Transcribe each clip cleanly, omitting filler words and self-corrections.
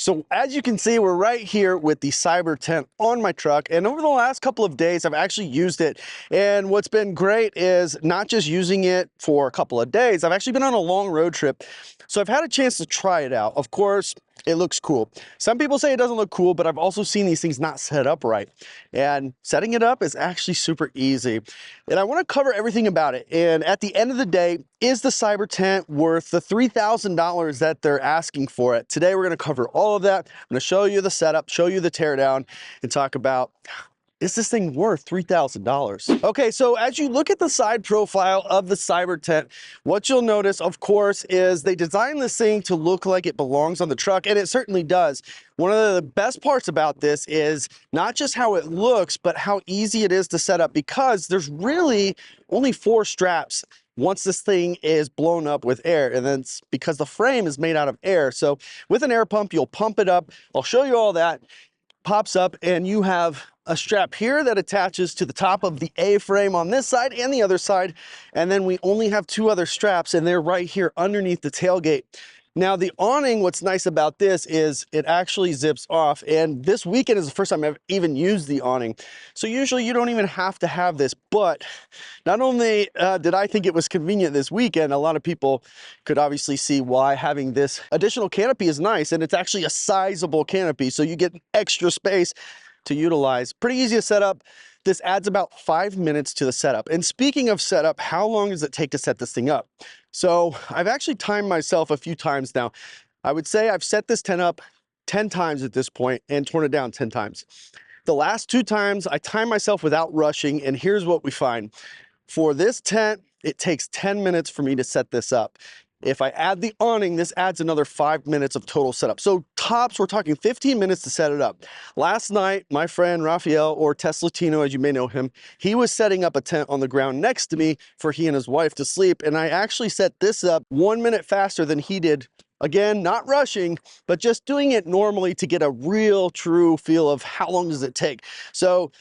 So as you can see, we're right here with the CyberTent on my truck, and over the last couple of days I've actually used it. And what's been great is not just using it for a couple of days, I've actually been on a long road trip, so I've had a chance to try it out. Of course, it looks cool. Some people say it doesn't look cool, but I've also seen these things not set up right, and setting it up is actually super easy. And I want to cover everything about it. And at the end of the day, is the CyberTent worth the $3,000 that they're asking for it? Today we're going to cover all of that. I'm going to show you the setup, show you the teardown, and talk about, is this thing worth $3,000? Okay, so as you look at the side profile of the CyberTent, what you'll notice, of course, is they designed this thing to look like it belongs on the truck, and it certainly does. One of the best parts about this is not just how it looks, but how easy it is to set up, because there's really only 4 straps once this thing is blown up with air, and then it's because the frame is made out of air. So with an air pump, you'll pump it up. I'll show you all that. Pops up, and you have a strap here that attaches to the top of the A-frame on this side and the other side, and then we only have 2 other straps, and they're right here underneath the tailgate. Now the awning, what's nice about this is it actually zips off, and this weekend is the first time I've even used the awning. So usually you don't even have to have this, but not only did I think it was convenient this weekend, a lot of people could obviously see why having this additional canopy is nice, and it's actually a sizable canopy, so you get extra space to utilize. Pretty easy to set up. This adds about 5 minutes to the setup. And speaking of setup, how long does it take to set this thing up? So I've actually timed myself a few times now. I would say I've set this tent up 10 times at this point and torn it down 10 times. The last 2 times I timed myself without rushing, and here's what we find. For this tent, it takes 10 minutes for me to set this up. If I add the awning, this adds another 5 minutes of total setup. So tops, we're talking 15 minutes to set it up. Last night, my friend Raphael, or Tesla Tino, as you may know him, he was setting up a tent on the ground next to me for he and his wife to sleep. And I actually set this up 1 minute faster than he did. Again, not rushing, but just doing it normally to get a real true feel of how long does it take. So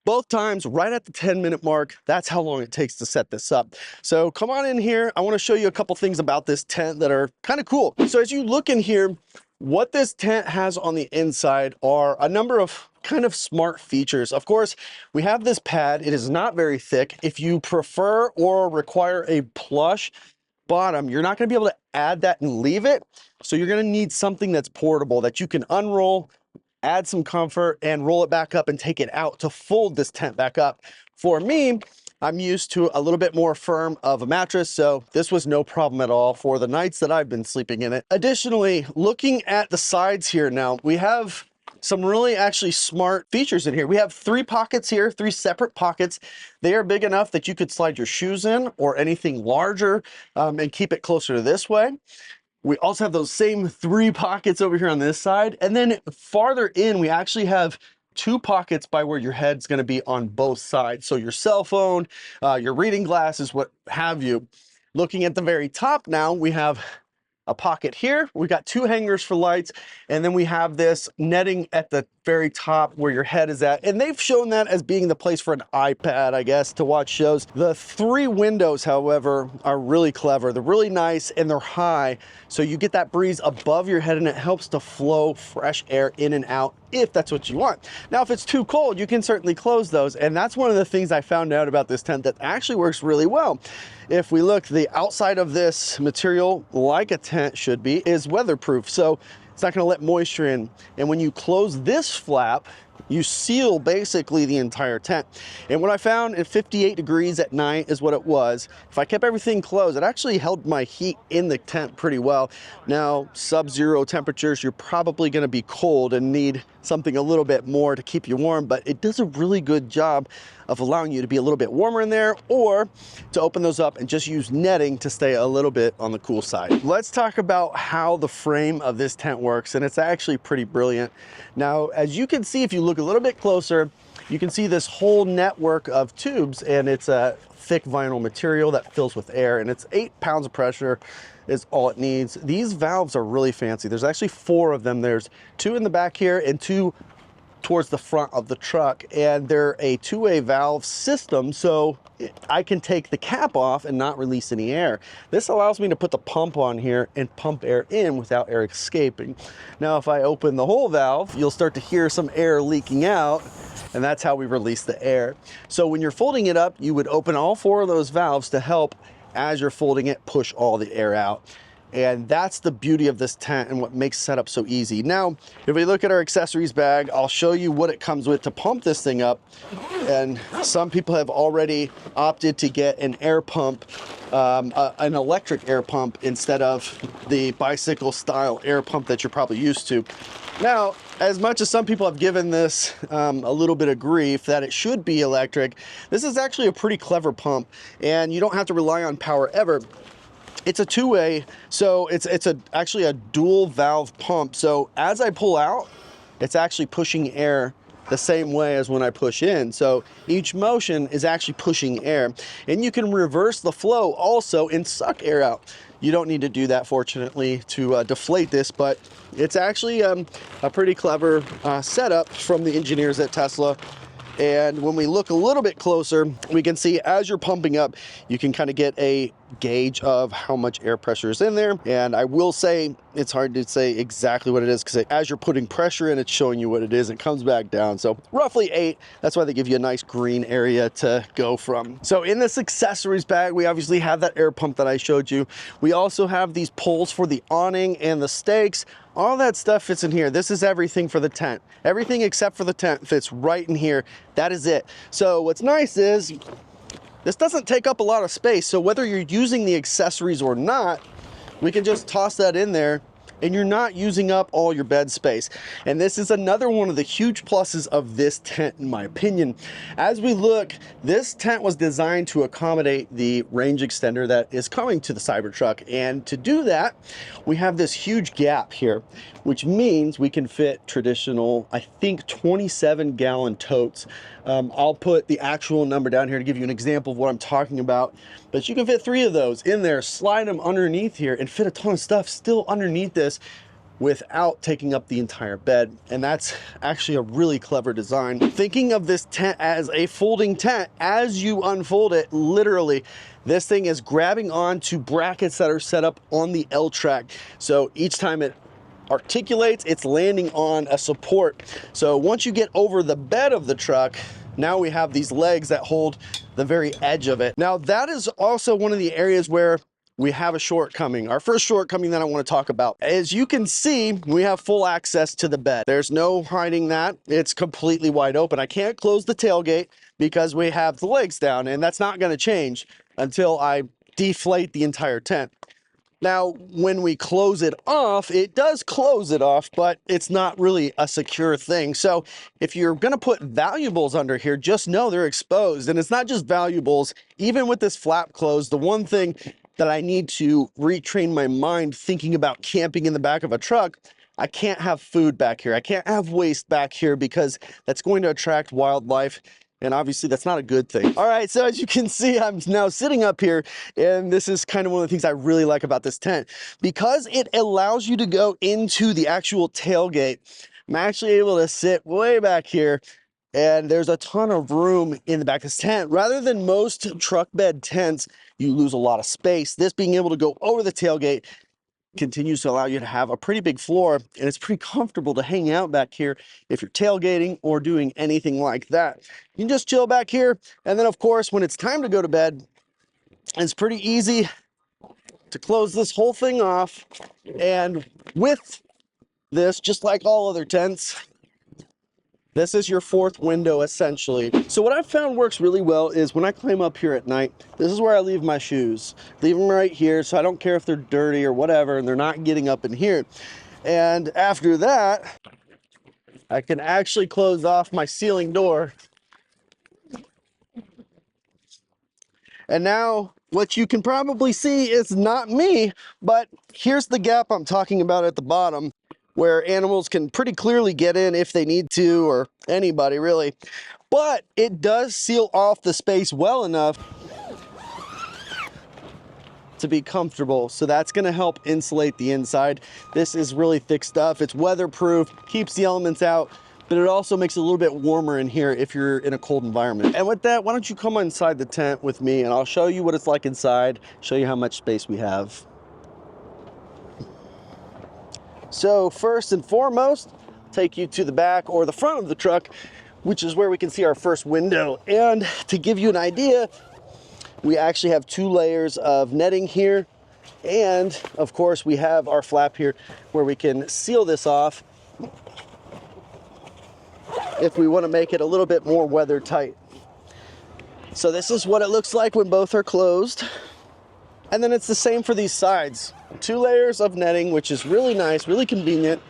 both times right at the 10-minute mark, that's how long it takes to set this up. So come on in here. I want to show you a couple things about this tent that are kind of cool. So as you look in here, what this tent has on the inside are a number of kind of smart features. Of course, we have this pad. It is not very thick. If you prefer or require a plush bottom, you're not going to be able to add that and leave it. So you're going to need something that's portable that you can unroll, add some comfort, and roll it back up and take it out to fold this tent back up. For me, I'm used to a little bit more firm of a mattress, so this was no problem at all for the nights that I've been sleeping in it. Additionally, looking at the sides here now, we have some really actually smart features in here. We have 3 pockets here, 3 separate pockets. They are big enough that you could slide your shoes in or anything larger and keep it closer to this way. We also have those same 3 pockets over here on this side. And then farther in, we actually have 2 pockets by where your head's gonna be on both sides. So your cell phone, your reading glasses, what have you. Looking at the very top now, we have a pocket here. We got 2 hangers for lights, and then we have this netting at the very top where your head is at. And they've shown that as being the place for an iPad, I guess, to watch shows. The 3 windows, however, are really clever. They're really nice and they're high, so you get that breeze above your head and it helps to flow fresh air in and out if that's what you want. Now, if it's too cold, you can certainly close those, and that's one of the things I found out about this tent that actually works really well. If we look, the outside of this material, like a tent should be, is weatherproof, so it's not going to let moisture in. And when you close this flap, you seal basically the entire tent. And what I found at 58 degrees at night is what it was. If I kept everything closed, it actually held my heat in the tent pretty well. Now, sub-zero temperatures, you're probably going to be cold and need something a little bit more to keep you warm, but it does a really good job of allowing you to be a little bit warmer in there, or to open those up and just use netting to stay a little bit on the cool side. Let's talk about how the frame of this tent works, and it's actually pretty brilliant. Now, as you can see, if you look a little bit closer, you can see this whole network of tubes, and it's a thick vinyl material that fills with air, and it's 8 pounds of pressure is all it needs. These valves are really fancy. There's actually 4 of them. There's 2 in the back here and 2 towards the front of the truck, and they're a two-way valve system, so I can take the cap off and not release any air. This allows me to put the pump on here and pump air in without air escaping. Now, if I open the whole valve, you'll start to hear some air leaking out, and that's how we release the air. So when you're folding it up, you would open all 4 of those valves to help, as you're folding it, push all the air out. And that's the beauty of this tent and what makes setup so easy. Now, if we look at our accessories bag, I'll show you what it comes with to pump this thing up. And some people have already opted to get an air pump, an electric air pump, instead of the bicycle style air pump that you're probably used to. Now, as much as some people have given this a little bit of grief that it should be electric, this is actually a pretty clever pump, and you don't have to rely on power ever. It's a two-way, so it's actually a dual valve pump. So as I pull out, it's actually pushing air the same way as when I push in. So each motion is actually pushing air, and you can reverse the flow also and suck air out. You don't need to do that, fortunately, to deflate this, but it's actually a pretty clever setup from the engineers at Tesla. And when we look a little bit closer, we can see as you're pumping up, you can kind of get a gauge of how much air pressure is in there. And I will say, it's hard to say exactly what it is, because as you're putting pressure in, it's showing you what it is. It comes back down. So roughly 8. That's why they give you a nice green area to go from. So in this accessories bag, we obviously have that air pump that I showed you. We also have these poles for the awning and the stakes. All that stuff fits in here. This is everything for the tent. Everything except for the tent fits right in here. That is it. So what's nice is this doesn't take up a lot of space. So whether you're using the accessories or not, we can just toss that in there, and you're not using up all your bed space. And this is another one of the huge pluses of this tent, in my opinion. As we look, this tent was designed to accommodate the range extender that is coming to the Cybertruck. And to do that, we have this huge gap here, which means we can fit traditional, I think, 27-gallon totes. I'll put the actual number down here to give you an example of what I'm talking about. But you can fit 3 of those in there, slide them underneath here, and fit a ton of stuff still underneath this without taking up the entire bed. And that's actually a really clever design. Thinking of this tent as a folding tent, as you unfold it, literally, this thing is grabbing onto brackets that are set up on the L track. So each time it articulates, it's landing on a support. So once you get over the bed of the truck, now we have these legs that hold the very edge of it. Now that is also one of the areas where we have a shortcoming. Our first shortcoming that I want to talk about. As you can see, we have full access to the bed. There's no hiding that. It's completely wide open. I can't close the tailgate because we have the legs down, and that's not going to change until I deflate the entire tent. Now, when we close it off, it does close it off, but it's not really a secure thing. So if you're going to put valuables under here, just know they're exposed. And it's not just valuables. Even with this flap closed, the one thing that I need to retrain my mind thinking about camping in the back of a truck, I can't have food back here. I can't have waste back here, because that's going to attract wildlife. And obviously that's not a good thing. All right, so as you can see, I'm now sitting up here, and this is kind of one of the things I really like about this tent, because it allows you to go into the actual tailgate. I'm actually able to sit way back here, and there's a ton of room in the back of this tent. Rather than most truck bed tents, you lose a lot of space. This being able to go over the tailgate continues to allow you to have a pretty big floor, and it's pretty comfortable to hang out back here if you're tailgating or doing anything like that. You can just chill back here, and then of course when it's time to go to bed, it's pretty easy to close this whole thing off. And with this, just like all other tents, this is your 4th window essentially. So what I've found works really well is when I climb up here at night, this is where I leave my shoes. Leave them right here, so I don't care if they're dirty or whatever, and they're not getting up in here. And after that, I can actually close off my ceiling door. And now what you can probably see is not me, but here's the gap I'm talking about at the bottom, where animals can pretty clearly get in if they need to, or anybody really. But it does seal off the space well enough to be comfortable. So that's going to help insulate the inside. This is really thick stuff. It's weatherproof, keeps the elements out, but it also makes it a little bit warmer in here if you're in a cold environment. And with that, why don't you come inside the tent with me and I'll show you what it's like inside, show you how much space we have. So first and foremost, take you to the back or the front of the truck, which is where we can see our first window. And to give you an idea, we actually have 2 layers of netting here. And of course we have our flap here where we can seal this off if we want to make it a little bit more weather tight. So this is what it looks like when both are closed. And then it's the same for these sides. 2 layers of netting, which is really nice, really convenient.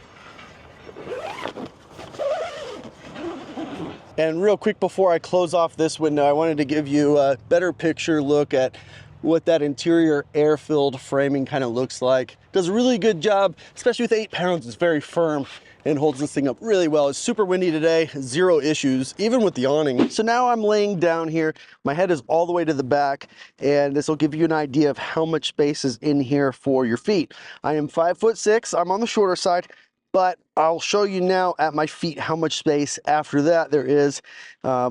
And real quick before I close off this window, I wanted to give you a better picture look at what that interior air-filled framing kind of looks like. Does a really good job, especially with 8 pounds. It's very firm and holds this thing up really well. It's super windy today, 0 issues, even with the awning. So now I'm laying down here. My head is all the way to the back, and this will give you an idea of how much space is in here for your feet. I am 5'6". I'm on the shorter side, but I'll show you now at my feet how much space after that there is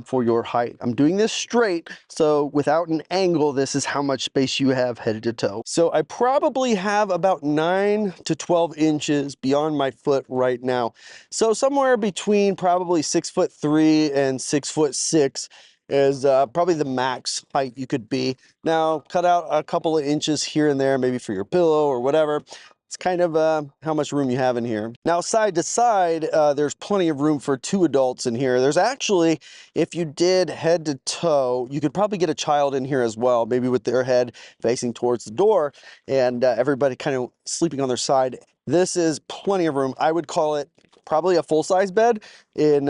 for your height. I'm doing this straight, so without an angle, this is how much space you have head to toe. So I probably have about 9 to 12 inches beyond my foot right now. So somewhere between probably 6'3" and 6'6" is probably the max height you could be. Now, cut out a couple of inches here and there, maybe for your pillow or whatever. It's kind of how much room you have in here. Now, side to side, there's plenty of room for 2 adults in here. There's actually, if you did head to toe, you could probably get a child in here as well, maybe with their head facing towards the door and everybody kind of sleeping on their side. This is plenty of room. I would call it probably a full-size bed in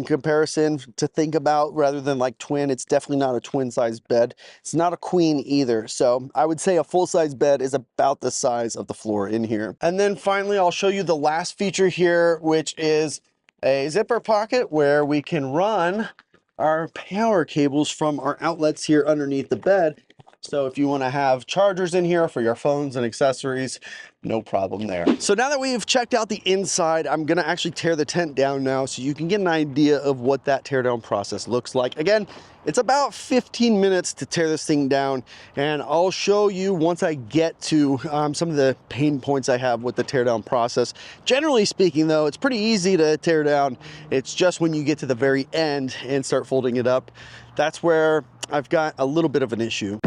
comparison to think about, rather than like twin. It's definitely not a twin-size bed. It's not a queen either. So I would say a full-size bed is about the size of the floor in here. And then finally, I'll show you the last feature here, which is a zipper pocket where we can run our power cables from our outlets here underneath the bed. So if you want to have chargers in here for your phones and accessories, no problem there. So now that we've checked out the inside, I'm going to actually tear the tent down now so you can get an idea of what that teardown process looks like. Again, it's about 15 minutes to tear this thing down, and I'll show you once I get to some of the pain points I have with the teardown process. Generally speaking though, it's pretty easy to tear down. It's just when you get to the very end and start folding it up, that's where I've got a little bit of an issue.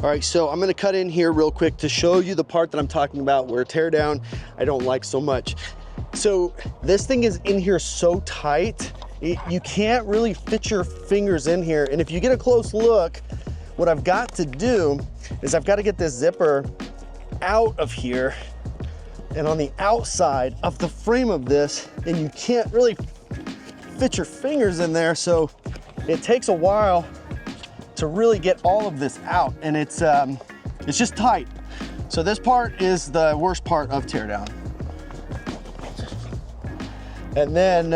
All right, so I'm gonna cut in here real quick to show you the part that I'm talking about where teardown I don't like so much. So this thing is in here so tight, you can't really fit your fingers in here. And if you get a close look, what I've got to do is I've got to get this zipper out of here and on the outside of the frame of this, and you can't really fit your fingers in there. So it takes a while to really get all of this out, and it's just tight. So this part is the worst part of teardown. And then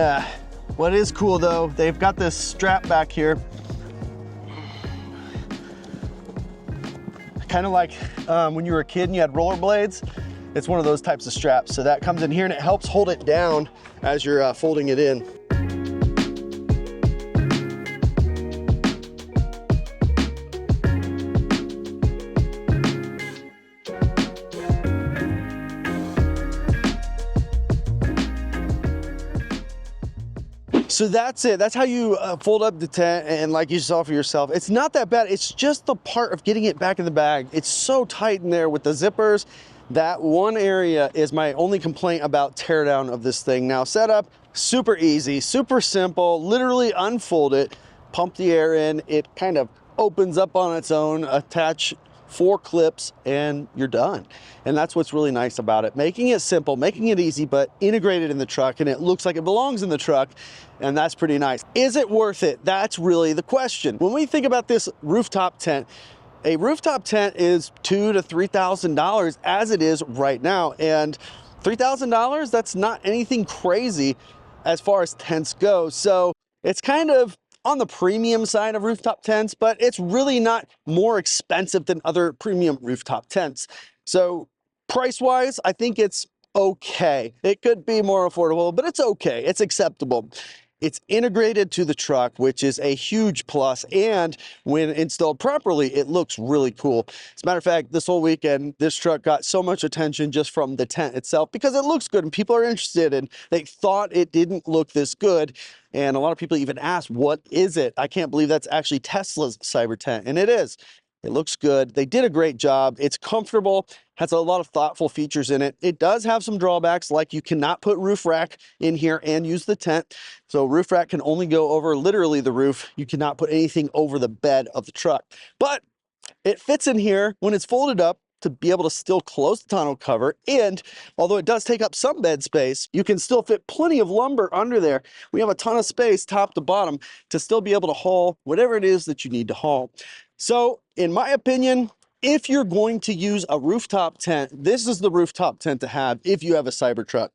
what is cool though, they've got this strap back here, kind of like when you were a kid and you had rollerblades. It's one of those types of straps. So that comes in here and it helps hold it down as you're folding it in. So that's it. That's how you fold up the tent, and like you saw for yourself, it's not that bad. It's just the part of getting it back in the bag. It's so tight in there with the zippers. That one area is my only complaint about teardown of this thing. Now setup, super easy, super simple. Literally unfold it, pump the air in. It kind of opens up on its own, attach 4 clips, and you're done. And that's what's really nice about it. Making it simple, making it easy, but integrated in the truck, and it looks like it belongs in the truck, and that's pretty nice. Is it worth it? That's really the question. When we think about this rooftop tent, a rooftop tent is $2,000 to $3,000 as it is right now. And $3,000, that's not anything crazy as far as tents go. So it's kind of on the premium side of rooftop tents, but it's really not more expensive than other premium rooftop tents. So price-wise, I think it's okay. It could be more affordable, but it's okay. It's acceptable. It's integrated to the truck, which is a huge plus, and when installed properly, it looks really cool. As a matter of fact, this whole weekend, this truck got so much attention just from the tent itself because it looks good and people are interested, and they thought it didn't look this good. And a lot of people even asked, what is it? I can't believe that's actually Tesla's Cybertent, and it is. It looks good. They did a great job. It's comfortable, has a lot of thoughtful features in it. It does have some drawbacks, like you cannot put roof rack in here and use the tent. So roof rack can only go over literally the roof. You cannot put anything over the bed of the truck. But it fits in here when it's folded up to be able to still close the tonneau cover. And although it does take up some bed space, you can still fit plenty of lumber under there. We have a ton of space top to bottom to still be able to haul whatever it is that you need to haul. So in my opinion, if you're going to use a rooftop tent, this is the rooftop tent to have if you have a Cybertruck.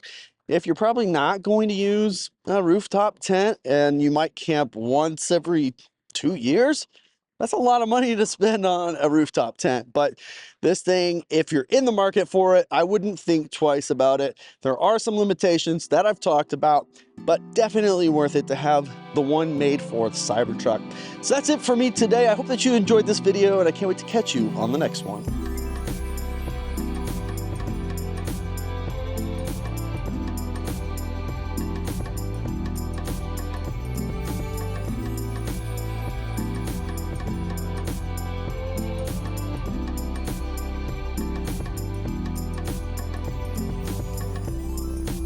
If you're probably not going to use a rooftop tent and you might camp once every 2 years, that's a lot of money to spend on a rooftop tent. But this thing, if you're in the market for it, I wouldn't think twice about it. There are some limitations that I've talked about, but definitely worth it to have the one made for the Cybertruck. So that's it for me today. I hope that you enjoyed this video, and I can't wait to catch you on the next one.